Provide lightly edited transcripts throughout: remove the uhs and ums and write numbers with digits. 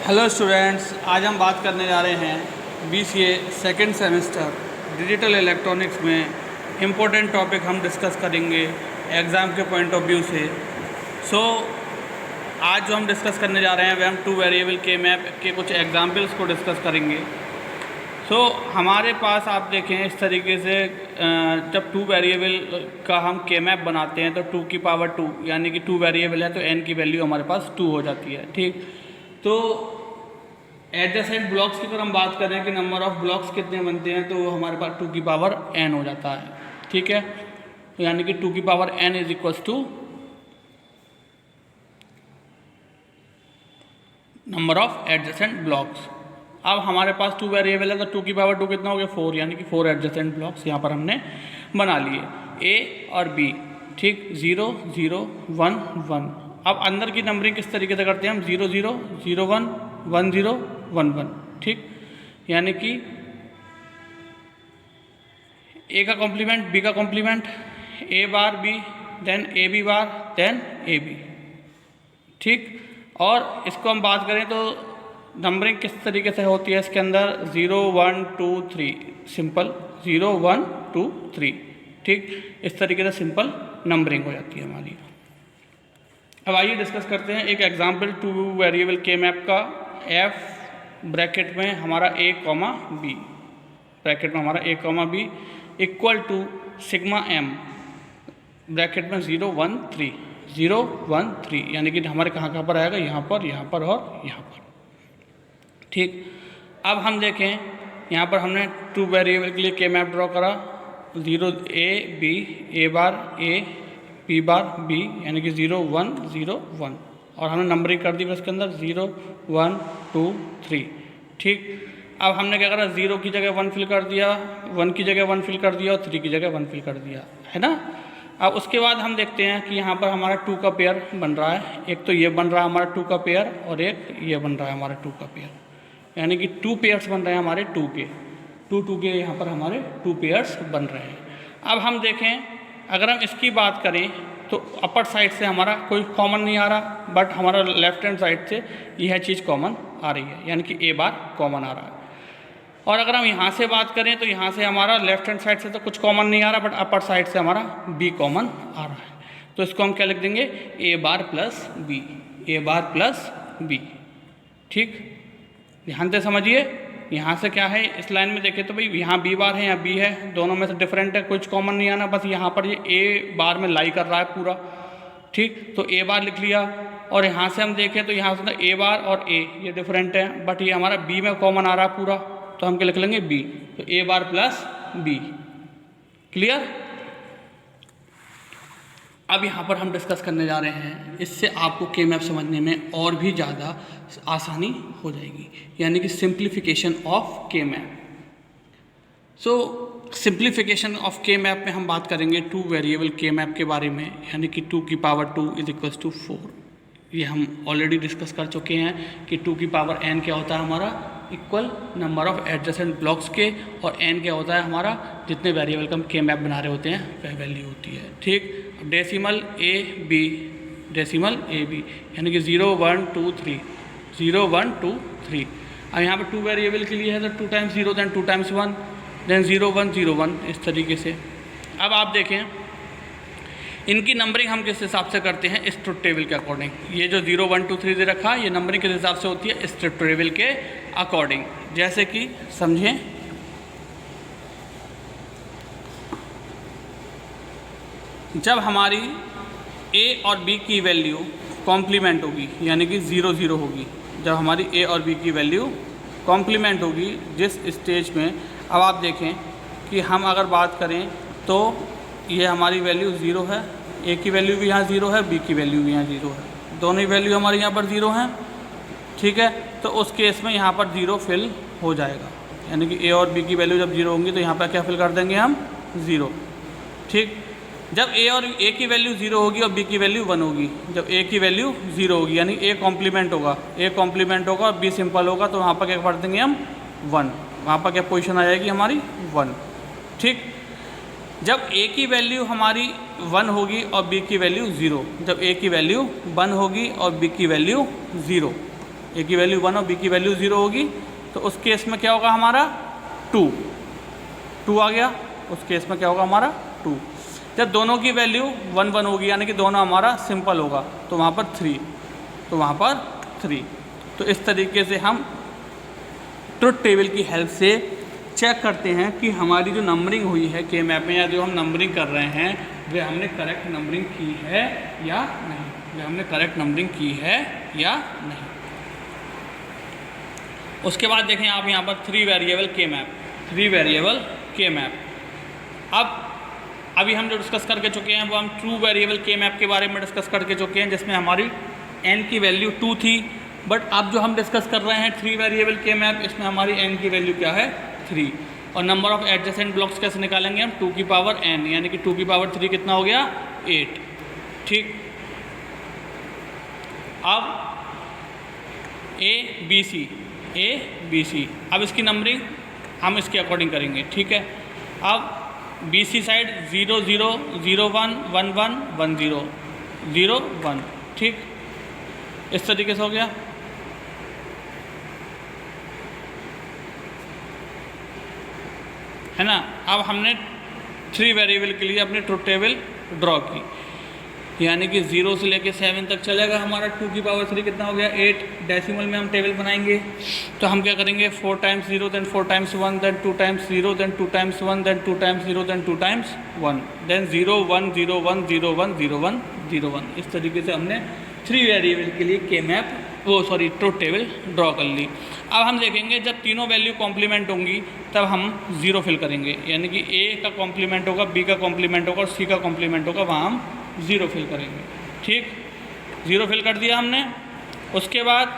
Hello students, आज हम बात करने जा रहे हैं BCA second semester digital electronics में इम्पोर्टेंट टॉपिक हम डिस्कस करेंगे एग्ज़ाम के पॉइंट ऑफ व्यू से। आज जो हम डिस्कस करने जा रहे हैं वह हम टू वेरिएबल के मैप के कुछ एग्जाम्पल्स को डिस्कस करेंगे। हमारे पास आप देखें इस तरीके से जब टू वेरिएबल का हम के मैप बनाते हैं तो 2 की पावर 2 यानी कि टू वेरिएबल है तो n की वैल्यू हमारे पास 2 हो जाती है। ठीक, तो एडजेसेंट ब्लॉक्स की अगर हम बात करें कि नंबर ऑफ़ ब्लॉक्स कितने बनते हैं तो हमारे पास 2 की पावर n हो जाता है। ठीक है, यानी कि 2 की power n is equals to number of adjacent blocks. अब हमारे पास टू वेरिएबल है तो 2 की पावर 2 कितना हो गया 4, यानी कि 4 एडजेसेंट ब्लॉक्स यहाँ पर हमने बना लिए A और B। ठीक, 0 0 1 1। अब अंदर की नंबरिंग किस तरीके से करते हैं हम 0 0 0 1 1 0 1 1। ठीक, यानी कि A का कॉम्प्लीमेंट B का complement A bar B then AB bar then AB। ठीक, और इसको हम बात करें तो नंबरिंग किस तरीके से होती है इसके अंदर 0 1 2 3 सिंपल 0 1 2 3। ठीक, इस तरीके से सिंपल नंबरिंग हो जाती है हमारी। अब आइए डिस्कस करते हैं एक एग्जांपल टू वेरिएबल के मैप का। F ब्रैकेट में हमारा A कॉमा B, ब्रैकेट में हमारा A comma B equal to sigma M bracket में 0 1 3 0 1 3, यानी कि हमारे कहाँ पर आएगा यहाँ पर और यहाँ पर। ठीक, अब हम देखें यहाँ पर हमने टू वेरिएबल के लिए के मैप ड्रॉ करा 0 A B A bar A B bar B, यानी कि 0 1 0 1, और हमने नंबरिंग कर दी इसके अंदर 0 1 2 3। ठीक, अब हमने क्या करा 0 की जगह 1 फिल कर दिया, 1 की जगह 1 फिल कर दिया और 3 की जगह 1 फिल कर दिया, है ना। अब उसके बाद हम देखते हैं कि यहाँ पर हमारा 2 का पेयर बन रहा है। एक तो ये बन रहा है हमारा 2 का पेयर और एक ये बन रहा है हमारा 2 का पेयर, यानी कि 2 पेयर्स बन रहे हैं हमारे 2 के 2 के यहाँ पर हमारे 2 पेयर्स बन रहे हैं। अब हम देखें अगर हम इसकी बात करें तो अपर साइड से हमारा कोई कॉमन नहीं आ रहा, बट हमारा लेफ्ट हैंड साइड से यह चीज़ कॉमन आ रही है, यानी कि A बार कॉमन आ रहा है। और अगर हम यहाँ से बात करें तो यहाँ से हमारा लेफ्ट हैंड साइड से तो कुछ कॉमन नहीं आ रहा, बट अपर साइड से हमारा B कॉमन आ रहा है। तो इसको हम क्या लिख देंगे A bar plus B, A bar plus B। ठीक, ध्यान से समझिए, यहाँ से क्या है इस लाइन में देखें तो भाई यहाँ B बार है यहाँ B है, दोनों में से डिफरेंट है, कुछ कॉमन नहीं आना, बस यहाँ पर ये A बार में लाई कर रहा है पूरा। ठीक, तो A बार लिख लिया, और यहाँ से हम देखें तो यहाँ से A बार और A ये डिफरेंट है, बट ये हमारा B में कॉमन आ रहा है पूरा, तो हम क्या लिख लेंगे B, तो A bar plus B। Clear. अब यहाँ पर हम डिस्कस करने जा रहे हैं, इससे आपको के मैप समझने में और भी ज़्यादा आसानी हो जाएगी, यानी कि सिंप्लीफिकेशन ऑफ के मैप। सिंप्लीफिकेशन ऑफ के मैप में हम बात करेंगे टू वेरिएबल के मैप के बारे में, यानी कि 2 की पावर 2 इज इक्वल्स टू 4। ये हम ऑलरेडी डिस्कस कर चुके हैं कि 2 की पावर n क्या होता है हमारा equal number of adjacent blocks के, और n क्या होता है हमारा जितने वेरिएबल का हम के मैप बना रहे होते हैं वह वैल्यू होती है। ठीक, डेसिमल ए बी यानी कि 0 1 2 3 0 1 2 3। अब यहाँ पर टू वेरिएबल के लिए है तो 2 टाइम्स 0 देन 2 टाइम्स 1 देन 0 1 0 1 इस तरीके से। अब आप देखें इनकी नंबरिंग हम किस हिसाब से करते हैं इस ट्रुथ टेबल के अकॉर्डिंग। ये जो 0 1 2 3 दे रखा है ये नंबरिंग किस हिसाब से होती है इस ट्रुथ टेबल के अकॉर्डिंग। जैसे कि समझें, जब हमारी A और B की वैल्यू कॉम्प्लीमेंट होगी यानी कि 0 0 होगी, जब हमारी A और B की वैल्यू कॉम्प्लीमेंट होगी जिस स्टेज में, अब आप देखें कि हम अगर बात करें तो ये हमारी वैल्यू 0 है, A की वैल्यू भी यहाँ 0 है, B की वैल्यू भी यहाँ 0 है, दोनों ही वैल्यू हमारे यहाँ पर 0 हैं। ठीक है, तो उस केस में यहाँ पर 0 फिल हो जाएगा, यानी कि A और B की वैल्यू जब 0 होंगी तो यहाँ पर क्या फिल कर देंगे हम 0। ठीक, जब A की वैल्यू 0 होगी और B की वैल्यू 1 होगी, जब A की वैल्यू 0 होगी यानी A कॉम्प्लीमेंट होगा और B सिंपल होगा, तो वहाँ पर क्या कर देंगे हम 1, वहाँ पर क्या पोजीशन आ जाएगी हमारी 1। ठीक, जब A की वैल्यू हमारी 1 होगी और B की वैल्यू 0, जब A की वैल्यू 1 होगी और B की वैल्यू 0, ए की वैल्यू 1 और बी की वैल्यू 0 होगी, तो उस केस में क्या होगा हमारा 2 आ गया। उस केस में क्या होगा हमारा 2। जब दोनों की वैल्यू 1 1 होगी, यानी कि दोनों हमारा सिंपल होगा, तो वहाँ पर 3, तो इस तरीके से हम ट्रुथ टेबल की हेल्प से चेक करते हैं कि हमारी जो नंबरिंग हुई है के मैप में, या जो हम नंबरिंग कर रहे हैं वे हमने करेक्ट नंबरिंग की है या नहीं, उसके बाद देखें आप यहाँ पर 3 वेरिएबल के मैप। अब अभी हम जो डिस्कस करके चुके हैं वो हम 2 वेरिएबल के मैप के बारे में डिस्कस करके चुके हैं, जिसमें हमारी n की वैल्यू 2 थी। बट अब जो हम डिस्कस कर रहे हैं 3 वेरिएबल के मैप, इसमें हमारी n की वैल्यू क्या है 3। और नंबर ऑफ एडजेसेंट ब्लॉक्स कैसे निकालेंगे हम, 2 की पावर n, यानी कि 2 की पावर 3 कितना हो गया 8। ठीक, अब ए बी सी, अब इसकी नंबरिंग हम इसके अकॉर्डिंग करेंगे। ठीक है, अब बी सी साइड 0 0 0 1 1 1 1 0 0 1। ठीक, इस तरीके से हो गया। है ना। अब हमने 3 वेरिएबल के लिए अपनी ट्रुथ टेबल ड्रॉ की, यानी कि 0 से लेके 7 तक चलेगा हमारा। 2 की पावर 3 कितना हो गया 8। डेसिमल में हम टेबल बनाएंगे तो हम क्या करेंगे 4 times 0, then 4 times 1, then 2 times 0, then 2 times 1, then 2 times 0, then 2 times 1, then 0 1 0 1 0 1 0 1 0 1। इस तरीके से हमने 3 वेरिएबल के लिए के मैप ट्रुथ टेबल ड्रॉ कर ली। अब हम देखेंगे जब तीनों वैल्यू कॉम्प्लीमेंट होंगी तब हम 0 फिल करेंगे, यानी कि ए का कॉम्प्लीमेंट होगा, बी का कॉम्प्लीमेंट होगा और सी का कॉम्प्लीमेंट होगा, वहाँ हम 0 फिल करेंगे। ठीक, 0 फिल कर दिया हमने। उसके बाद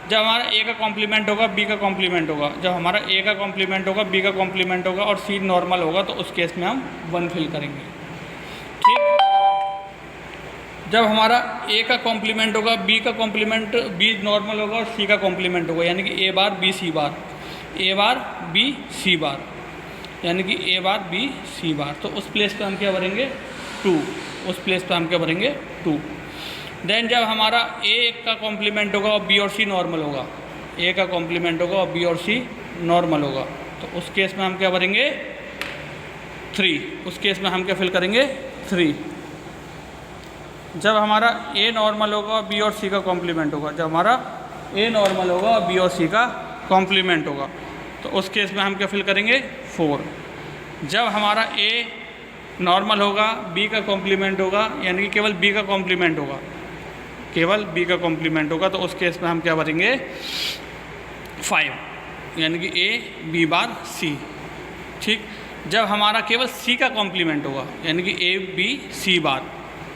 जब हमारा ए का कॉम्प्लीमेंट होगा, बी का कॉम्प्लीमेंट होगा, जब हमारा ए का कॉम्प्लीमेंट होगा, बी का कॉम्प्लीमेंट होगा और सी नॉर्मल होगा, तो उस केस में हम 1 फिल करेंगे। ठीक, जब हमारा ए का कॉम्प्लीमेंट होगा, बी का कॉम्प्लीमेंट बी नॉर्मल होगा और सी का कॉम्प्लीमेंट होगा, यानी कि ए bar B C bar, A bar B C बार, यानी कि ए बार बी सी बार, तो उस प्लेस पे हम क्या भरेंगे 2। उस प्लेस पे हम क्या भरेंगे 2। देन जब हमारा ए का कॉम्प्लीमेंट होगा और बी और सी नॉर्मल होगा, ए का कॉम्प्लीमेंट होगा और बी और सी नॉर्मल होगा, तो उस केस में हम क्या भरेंगे 3। उस केस में हम क्या फिल करेंगे 3। जब हमारा ए नॉर्मल होगा और बी और सी का कॉम्प्लीमेंट होगा, जब हमारा ए नॉर्मल होगा और बी और सी का कॉम्प्लीमेंट होगा, तो उस केस में हम क्या फिल करेंगे 4। जब हमारा ए नॉर्मल होगा, बी का कॉम्प्लीमेंट होगा, यानी कि केवल बी का कॉम्प्लीमेंट होगा, केवल बी का कॉम्प्लीमेंट होगा, तो उस केस में हम क्या भरेंगे 5, यानी कि ए बी बार सी। ठीक, जब हमारा केवल सी का कॉम्प्लीमेंट होगा, यानी कि ए बी सी बार,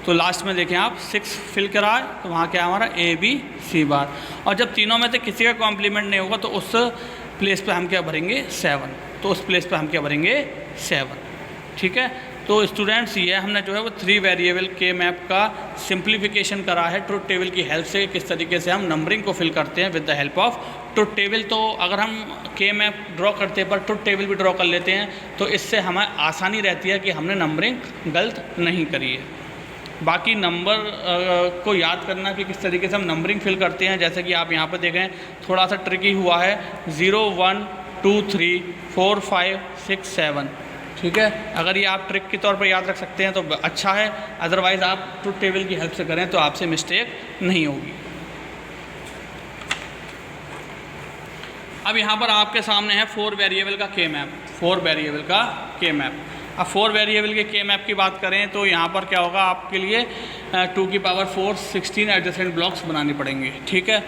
तो लास्ट में देखें आप 6 फिल करा है, तो वहाँ क्या हमारा ए बी सी बार। और जब तीनों में से किसी का कॉम्प्लीमेंट नहीं होगा, तो उस प्लेस पे हम क्या भरेंगे 7, तो उस प्लेस पे हम क्या भरेंगे 7। ठीक है, तो स्टूडेंट्स ये हमने जो है वो 3 वेरिएबल के मैप का सिंप्लीफिकेशन करा है ट्रुथ टेबल की हेल्प से, किस तरीके से हम नंबरिंग को फिल करते हैं with the help of truth table. तो अगर हम के मैप ड्रॉ करते हैं पर ट्रुथ टेबल भी ड्रॉ कर लेते हैं, तो इससे हमें आसानी रहती है कि हमने नंबरिंग गलत नहीं करी है। बाकी नंबर को याद करना कि किस तरीके से हम नंबरिंग फिल करते हैं, जैसे कि आप यहाँ पर देखें थोड़ा सा ट्रिकी हुआ है 0 1 2 3 4 5 6 7। ठीक है, अगर ये आप ट्रिक के तौर पर याद रख सकते हैं तो अच्छा है, अदरवाइज़ आप ट्रुथ टेबल की हेल्प से करें तो आपसे मिस्टेक नहीं होगी। अब यहाँ पर आपके सामने है 4 वेरिएबल का के मैप, 4 वेरिएबल का के मैप। अब 4 वेरिएबल के के मैप की बात करें तो यहाँ पर क्या होगा, आपके लिए 2 की पावर 4 16 एडजेसेंट ब्लॉक्स बनाने पड़ेंगे। ठीक है,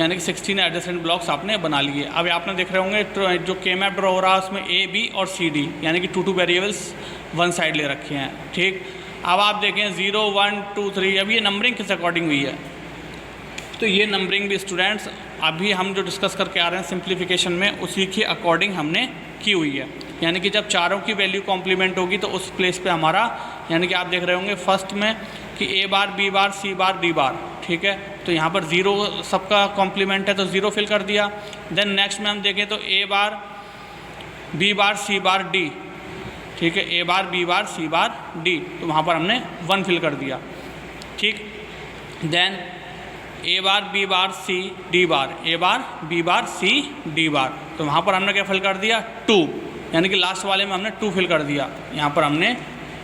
यानी कि 16 एडजेसेंट ब्लॉक्स आपने बना लिए। अब आपने देख रहे होंगे जो के मैप ड्रॉ हो रहा है उसमें ए बी और सी डी, यानी कि 2 वेरिएबल्स वन साइड ले रखे हैं। ठीक, अब आप देखें 0 1 2 3, अब ये नंबरिंग किस अकॉर्डिंग हुई है, तो ये नंबरिंग भी स्टूडेंट्स अभी हम जो डिस्कस करके आ रहे हैं सिंप्लीफिकेशन में, उसी के अकॉर्डिंग हमने की हुई है। यानी कि जब चारों की वैल्यू कॉम्प्लीमेंट होगी तो उस प्लेस पे हमारा, यानी कि आप देख रहे होंगे फर्स्ट में कि ए bar B bar C bar D बार। ठीक है, तो यहाँ पर 0 सबका कॉम्प्लीमेंट है तो 0 फिल कर दिया। देन नेक्स्ट में हम देखें तो ए bar B bar C bar D. ठीक है, ए bar B bar C bar D, तो वहाँ पर हमने 1 फिल कर दिया। ठीक, then A bar B bar C D bar, A bar B bar C D bar. तो वहाँ पर हमने क्या फिल कर दिया 2, यानी कि लास्ट वाले में हमने 2 फिल कर दिया, यहाँ पर हमने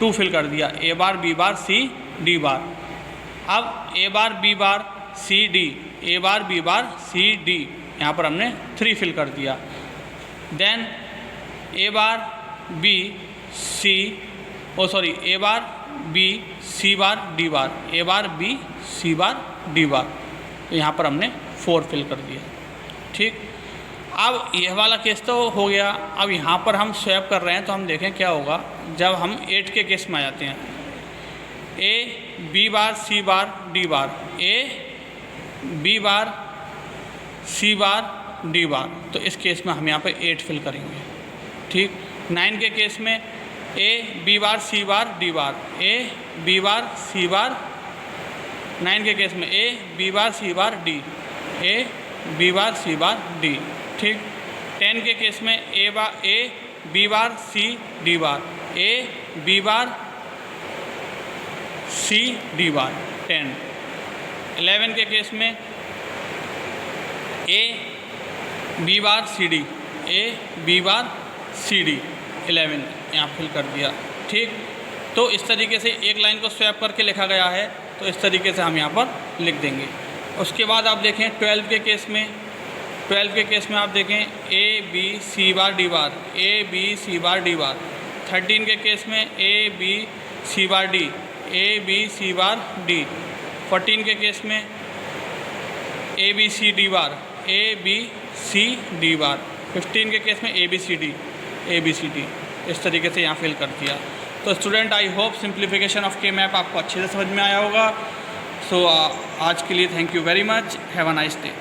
2 फिल कर दिया, ए bar B bar C D bar. अब A bar B bar C D, A bar B bar C D, यहाँ पर हमने 3 फिल कर दिया। Then A bar B C A bar B C bar D bar, A bar B C bar D bar, तो यहाँ पर हमने 4 fill कर दिया। ठीक, अब यह वाला केस तो हो गया। अब यहाँ पर हम स्वैप कर रहे हैं तो हम देखें क्या होगा जब हम 8 के केस में आ जाते हैं। A B bar C bar D bar, A B bar C bar D bar, तो इस केस में हम यहाँ पे 8 फिल करेंगे। ठीक, 9 के केस में A B bar C bar D bar, A B bar C bar, 9 के केस में A B bar C bar D, A B bar C bar D. ठीक, 10 के केस में A B bar C D bar, A B bar C D bar 10। 11 के case में A B bar C D, A B bar C D 11 यहाँ fill कर दिया। ठीक, तो इस तरीके से एक लाइन को स्वैप करके लिखा गया है, तो इस तरीके से हम यहाँ पर लिख देंगे। उसके बाद आप देखें 12 के केस में, 12 के केस में आप देखें A B C bar D bar, A B C bar D bar. 13 के केस में A B C bar D, A B C bar D. 14 के केस में A B C D bar, A B C D bar. 15 के case में A B C D, A B C D, इस तरीके से यहाँ fill कर दिया। तो student I hope simplification of के मैप आपको अच्छे से समझ में आया होगा। सो आज के लिए thank you very much, have a nice day.